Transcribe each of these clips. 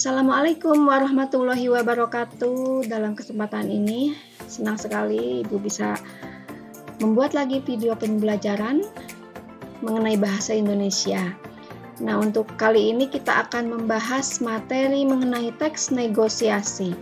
Assalamualaikum warahmatullahi wabarakatuh. Dalam kesempatan ini, senang sekali Ibu bisa membuat lagi video pembelajaran mengenai bahasa Indonesia. Nah, untuk kali ini kita akan membahas materi mengenai teks negosiasi.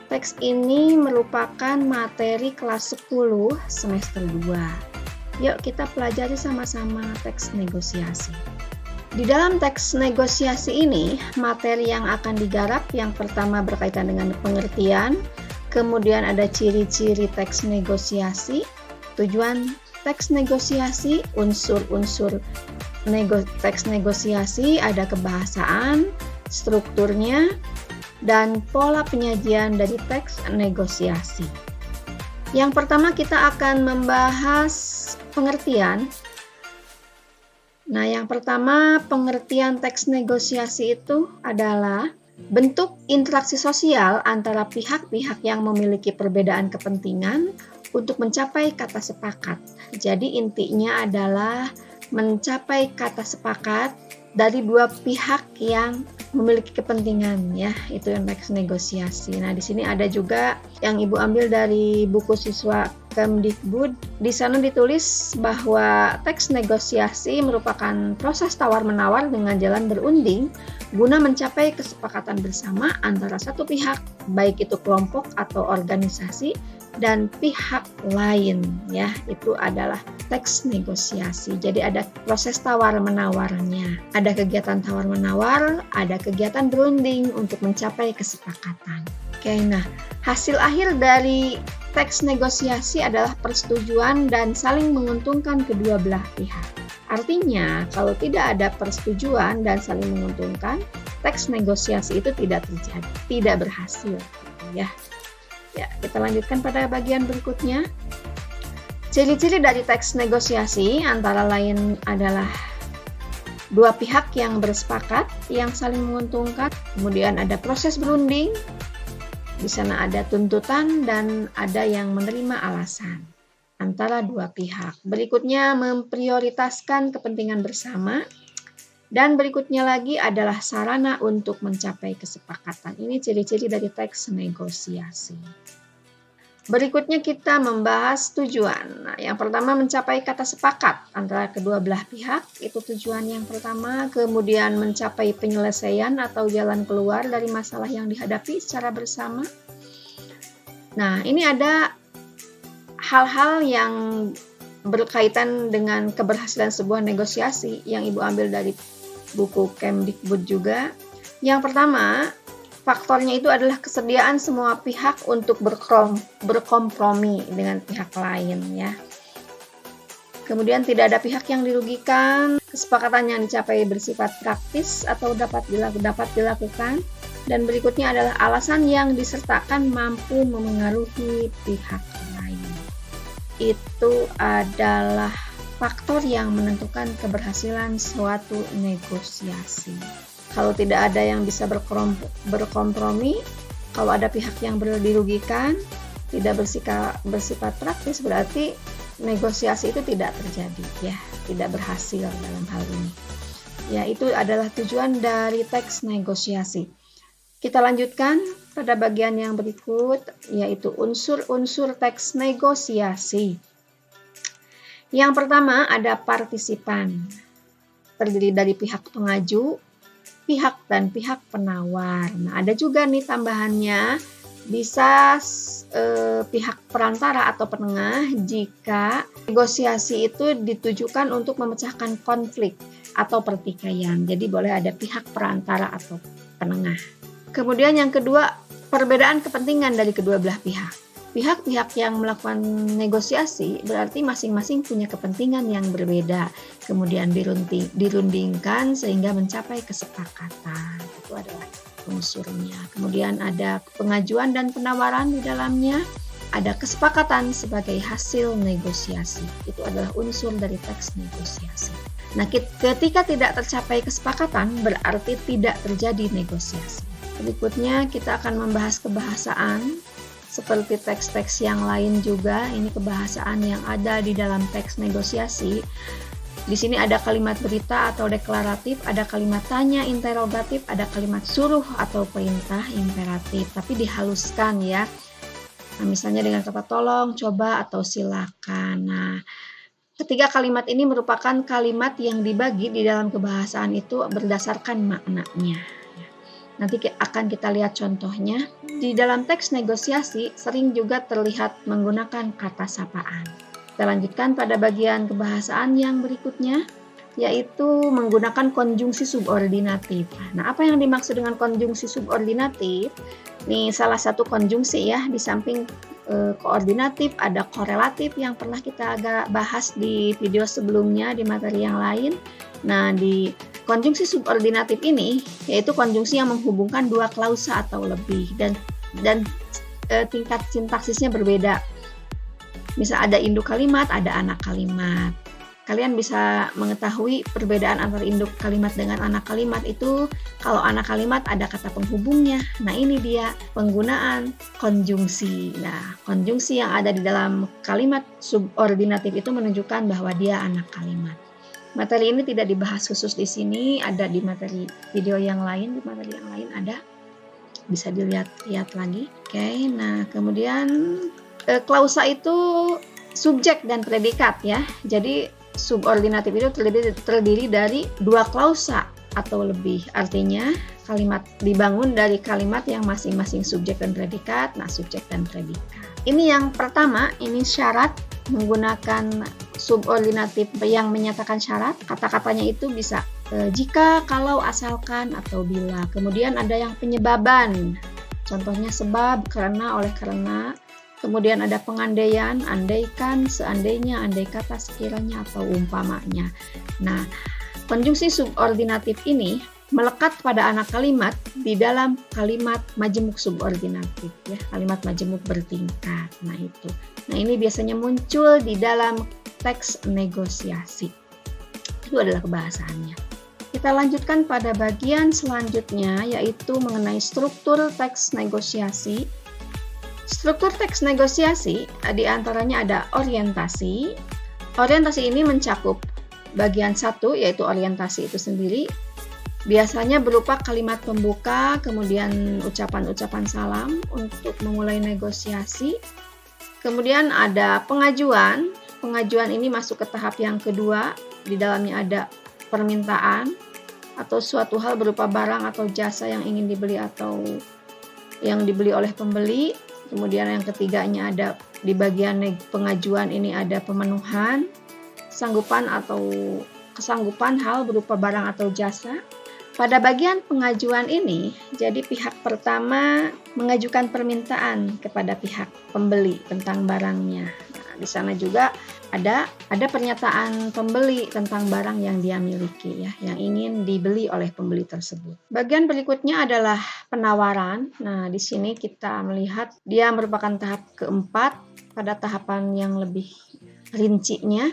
Teks ini merupakan materi kelas 10 semester 2. Yuk kita pelajari sama-sama teks negosiasi. Di dalam teks negosiasi ini, materi yang akan digarap yang pertama berkaitan dengan pengertian, kemudian ada ciri-ciri teks negosiasi, tujuan teks negosiasi, unsur-unsur teks negosiasi, ada kebahasaan, strukturnya, dan pola penyajian dari teks negosiasi. Yang pertama kita akan membahas pengertian. Nah, yang pertama, pengertian teks negosiasi itu adalah bentuk interaksi sosial antara pihak-pihak yang memiliki perbedaan kepentingan untuk mencapai kata sepakat. Jadi intinya adalah mencapai kata sepakat dari dua pihak yang memiliki kepentingan, ya, itu yang teks negosiasi. Nah, di sini ada juga yang Ibu ambil dari buku siswa Kemdikbud. Di sana ditulis bahwa teks negosiasi merupakan proses tawar-menawar dengan jalan berunding guna mencapai kesepakatan bersama antara satu pihak, baik itu kelompok atau organisasi, dan pihak lain, ya, itu adalah teks negosiasi. Jadi ada proses tawar-menawarnya, ada kegiatan tawar-menawar, ada kegiatan berunding untuk mencapai kesepakatan. Oke, nah, hasil akhir dari teks negosiasi adalah persetujuan dan saling menguntungkan kedua belah pihak. Artinya, kalau tidak ada persetujuan dan saling menguntungkan, teks negosiasi itu tidak terjadi, tidak berhasil, ya. Ya, kita lanjutkan pada bagian berikutnya. Ciri-ciri dari teks negosiasi antara lain adalah dua pihak yang bersepakat, yang saling menguntungkan, kemudian ada proses berunding, di sana ada tuntutan dan ada yang menerima alasan antara dua pihak. Berikutnya memprioritaskan kepentingan bersama, dan berikutnya lagi adalah sarana untuk mencapai kesepakatan. Ini ciri-ciri dari teks negosiasi. Berikutnya kita membahas tujuan. Nah, yang pertama mencapai kata sepakat antara kedua belah pihak, itu tujuan yang pertama. Kemudian mencapai penyelesaian atau jalan keluar dari masalah yang dihadapi secara bersama. Nah, ini ada hal-hal yang berkaitan dengan keberhasilan sebuah negosiasi yang Ibu ambil dari buku Kemdikbud juga. Yang pertama, faktornya itu adalah kesediaan semua pihak untuk berkompromi dengan pihak lain, ya. Kemudian tidak ada pihak yang dirugikan, kesepakatan yang dicapai bersifat praktis atau dapat dilakukan, dan berikutnya adalah alasan yang disertakan mampu memengaruhi pihak lain. Itu adalah faktor yang menentukan keberhasilan suatu negosiasi. Kalau tidak ada yang bisa berkompromi, kalau ada pihak yang dirugikan, tidak bersifat praktis, berarti negosiasi itu tidak terjadi, ya, tidak berhasil dalam hal ini. Ya, itu adalah tujuan dari teks negosiasi. Kita lanjutkan pada bagian yang berikut, yaitu unsur-unsur teks negosiasi. Yang pertama ada partisipan, terdiri dari pihak pengaju, pihak dan pihak penawar. Nah, ada juga nih tambahannya, bisa pihak perantara atau penengah jika negosiasi itu ditujukan untuk memecahkan konflik atau pertikaian. Jadi boleh ada pihak perantara atau penengah. Kemudian yang kedua, perbedaan kepentingan dari kedua belah pihak. Pihak-pihak yang melakukan negosiasi berarti masing-masing punya kepentingan yang berbeda, kemudian dirundingkan sehingga mencapai kesepakatan. Itu adalah unsurnya. Kemudian ada pengajuan dan penawaran di dalamnya, ada kesepakatan sebagai hasil negosiasi. Itu adalah unsur dari teks negosiasi. Nah, ketika tidak tercapai kesepakatan berarti tidak terjadi negosiasi. Berikutnya kita akan membahas kebahasaan. Seperti teks-teks yang lain juga, ini kebahasaan yang ada di dalam teks negosiasi. Di sini ada kalimat berita atau deklaratif, ada kalimat tanya interogatif, ada kalimat suruh atau perintah imperatif, tapi dihaluskan ya. Nah, misalnya dengan kata tolong, coba, atau silakan. Nah, ketiga kalimat ini merupakan kalimat yang dibagi di dalam kebahasaan itu berdasarkan maknanya. Nanti akan kita lihat contohnya. Di dalam teks negosiasi sering juga terlihat menggunakan kata sapaan. Kita lanjutkan pada bagian kebahasaan yang berikutnya, yaitu menggunakan konjungsi subordinatif. Nah, apa yang dimaksud dengan konjungsi subordinatif? Ini salah satu konjungsi ya, di samping koordinatif ada korelatif yang pernah kita agak bahas di video sebelumnya di materi yang lain. Nah, di konjungsi subordinatif ini yaitu konjungsi yang menghubungkan dua klausa atau lebih dan tingkat sintaksisnya berbeda. Misal ada induk kalimat, ada anak kalimat. Kalian bisa mengetahui perbedaan antara induk kalimat dengan anak kalimat itu kalau anak kalimat ada kata penghubungnya. Nah, ini dia penggunaan konjungsi. Nah, konjungsi yang ada di dalam kalimat subordinatif itu menunjukkan bahwa dia anak kalimat. Materi ini tidak dibahas khusus di sini, ada di materi video yang lain, di materi yang lain ada. Bisa dilihat lagi. Oke, nah kemudian klausa itu subjek dan predikat ya. Jadi subordinatif itu terdiri dari dua klausa atau lebih. Artinya kalimat dibangun dari kalimat yang masing-masing subjek dan predikat. Nah, subjek dan predikat. Ini yang pertama, ini syarat menggunakan subordinatif yang menyatakan syarat. Kata-katanya itu bisa jika, kalau, asalkan, atau bila. Kemudian ada yang penyebaban. Contohnya sebab, karena, oleh karena. Kemudian ada pengandaian, andaikan, seandainya, andai kata, sekiranya, atau umpamanya. Nah, konjungsi subordinatif ini melekat pada anak kalimat di dalam kalimat majemuk subordinatif ya, kalimat majemuk bertingkat. Nah, itu. Nah, ini biasanya muncul di dalam teks negosiasi. Itu adalah kebahasaannya. Kita lanjutkan pada bagian selanjutnya, yaitu mengenai struktur teks negosiasi. Struktur teks negosiasi diantaranya ada orientasi. Orientasi ini mencakup bagian satu, yaitu orientasi itu sendiri. Biasanya berupa kalimat pembuka, kemudian ucapan-ucapan salam untuk memulai negosiasi. Kemudian ada pengajuan. Pengajuan ini masuk ke tahap yang kedua. Di dalamnya ada permintaan atau suatu hal berupa barang atau jasa yang ingin dibeli atau yang dibeli oleh pembeli. Kemudian yang ketiganya ada di bagian pengajuan ini ada pemenuhan, sanggupan atau kesanggupan hal berupa barang atau jasa. Pada bagian pengajuan ini, jadi pihak pertama mengajukan permintaan kepada pihak pembeli tentang barangnya. Nah, di sana juga ada pernyataan pembeli tentang barang yang dia miliki ya, yang ingin dibeli oleh pembeli tersebut. Bagian berikutnya adalah penawaran. Nah, di sini kita melihat dia merupakan tahap keempat pada tahapan yang lebih rincinya.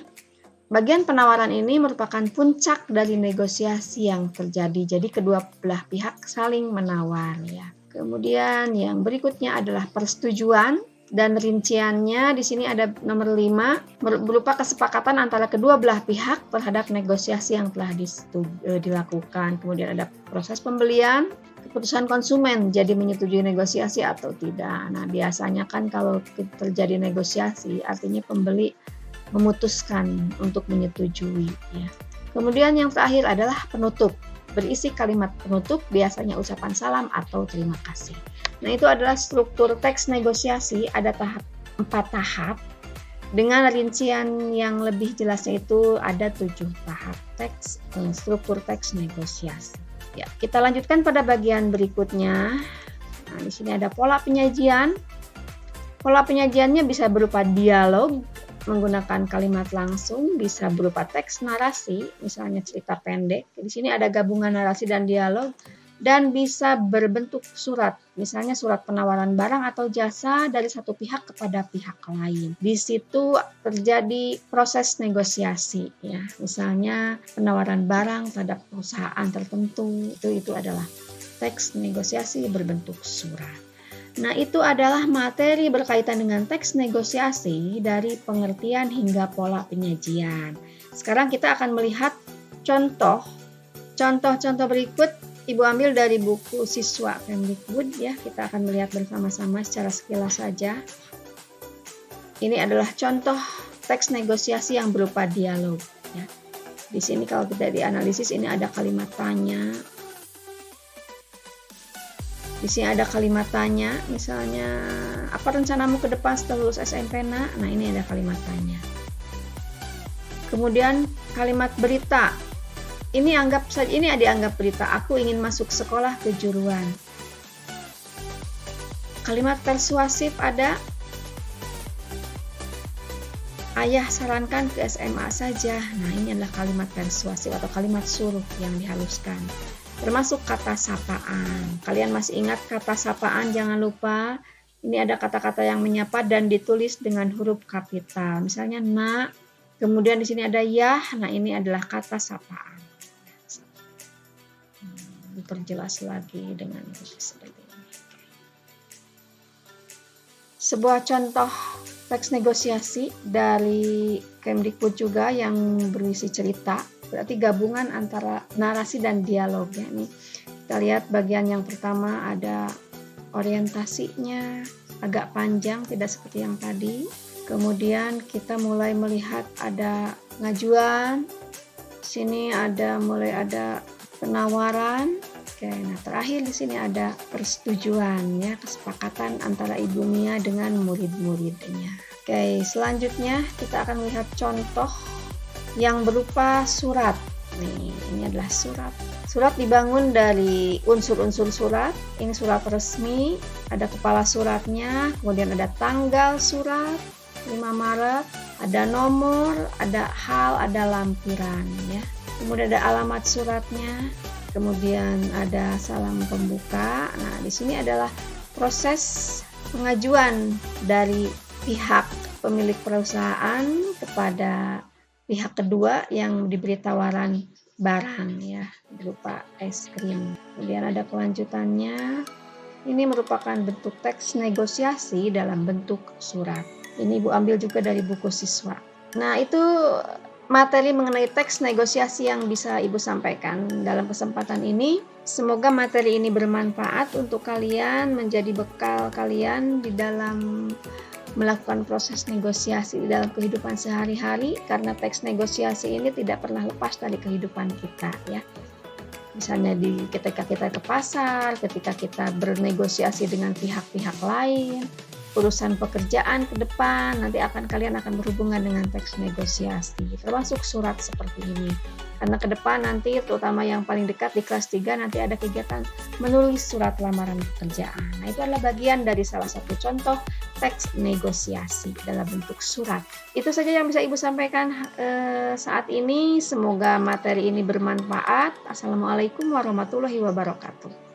Bagian penawaran ini merupakan puncak dari negosiasi yang terjadi. Jadi kedua belah pihak saling menawar ya. Kemudian yang berikutnya adalah persetujuan. Dan rinciannya di sini ada nomor 5 berupa kesepakatan antara kedua belah pihak terhadap negosiasi yang telah dilakukan. Kemudian ada proses pembelian, keputusan konsumen jadi menyetujui negosiasi atau tidak. Nah, biasanya kan kalau terjadi negosiasi artinya pembeli memutuskan untuk menyetujui ya. Kemudian yang terakhir adalah penutup. Berisi kalimat penutup, biasanya ucapan salam atau terima kasih. Nah, itu adalah struktur teks negosiasi, ada 4 tahap. Dengan rincian yang lebih jelasnya itu ada 7 tahap teks, struktur teks negosiasi. Ya, kita lanjutkan pada bagian berikutnya. Nah, di sini ada pola penyajian. Pola penyajiannya bisa berupa dialog, menggunakan kalimat langsung, bisa berupa teks narasi, misalnya cerita pendek. Di sini ada gabungan narasi dan dialog, dan bisa berbentuk surat, misalnya surat penawaran barang atau jasa dari satu pihak kepada pihak lain. Di situ terjadi proses negosiasi, ya, misalnya penawaran barang pada perusahaan tertentu, itu adalah teks negosiasi berbentuk surat. Nah, itu adalah materi berkaitan dengan teks negosiasi dari pengertian hingga pola penyajian. Sekarang kita akan melihat contoh berikut. Ibu ambil dari buku siswa Kemdikbud ya. Kita akan melihat bersama-sama secara sekilas saja. Ini adalah contoh teks negosiasi yang berupa dialog ya. Di sini kalau kita dianalisis ini ada kalimat tanya. Di sini ada kalimat tanya, misalnya apa rencanamu ke depan setelah lulus SMP nak? Nah, ini ada kalimat tanya. Kemudian kalimat berita. Ini dianggap berita. Aku ingin masuk sekolah kejuruan. Kalimat persuasif ada. Ayah sarankan ke SMA saja. Nah, ini adalah kalimat persuasif atau kalimat suruh yang dihaluskan. Termasuk kata sapaan. Kalian masih ingat kata sapaan? Jangan lupa. Ini ada kata-kata yang menyapa dan ditulis dengan huruf kapital. Misalnya nak. Kemudian di sini ada ya. Nah, ini adalah kata sapaan. Diperjelas lagi dengan seperti ini. Sebuah contoh teks negosiasi dari Kemdikbud juga yang berisi cerita, berarti gabungan antara narasi dan dialog ya. Nih, kita lihat bagian yang pertama ada orientasinya, agak panjang tidak seperti yang tadi. Kemudian kita mulai melihat ada pengajuan. Sini mulai ada penawaran. Oke, nah terakhir di sini ada persetujuan ya, kesepakatan antara Ibu Mia dengan murid-muridnya. Oke, selanjutnya kita akan melihat contoh yang berupa surat. Nih, ini adalah surat. Surat dibangun dari unsur-unsur surat. Ini surat resmi, ada kepala suratnya, kemudian ada tanggal surat 5 Maret, ada nomor, ada hal, ada lampiran ya. Kemudian ada alamat suratnya, kemudian ada salam pembuka. Nah, di sini adalah proses pengajuan dari pihak pemilik perusahaan kepada pihak kedua yang diberi tawaran barang ya, berupa es krim. Kemudian ada kelanjutannya. Ini merupakan bentuk teks negosiasi dalam bentuk surat. Ini Ibu ambil juga dari buku siswa. Nah, itu materi mengenai teks negosiasi yang bisa Ibu sampaikan dalam kesempatan ini. Semoga materi ini bermanfaat untuk kalian, menjadi bekal kalian di dalam melakukan proses negosiasi di dalam kehidupan sehari-hari, karena teks negosiasi ini tidak pernah lepas dari kehidupan kita ya. Misalnya ketika kita ke pasar, ketika kita bernegosiasi dengan pihak-pihak lain, urusan pekerjaan ke depan, nanti kalian akan berhubungan dengan teks negosiasi, termasuk surat seperti ini. Karena ke depan nanti, terutama yang paling dekat di kelas 3, nanti ada kegiatan menulis surat lamaran pekerjaan. Nah, itu adalah bagian dari salah satu contoh teks negosiasi dalam bentuk surat. Itu saja yang bisa Ibu sampaikan saat ini. Semoga materi ini bermanfaat. Assalamualaikum warahmatullahi wabarakatuh.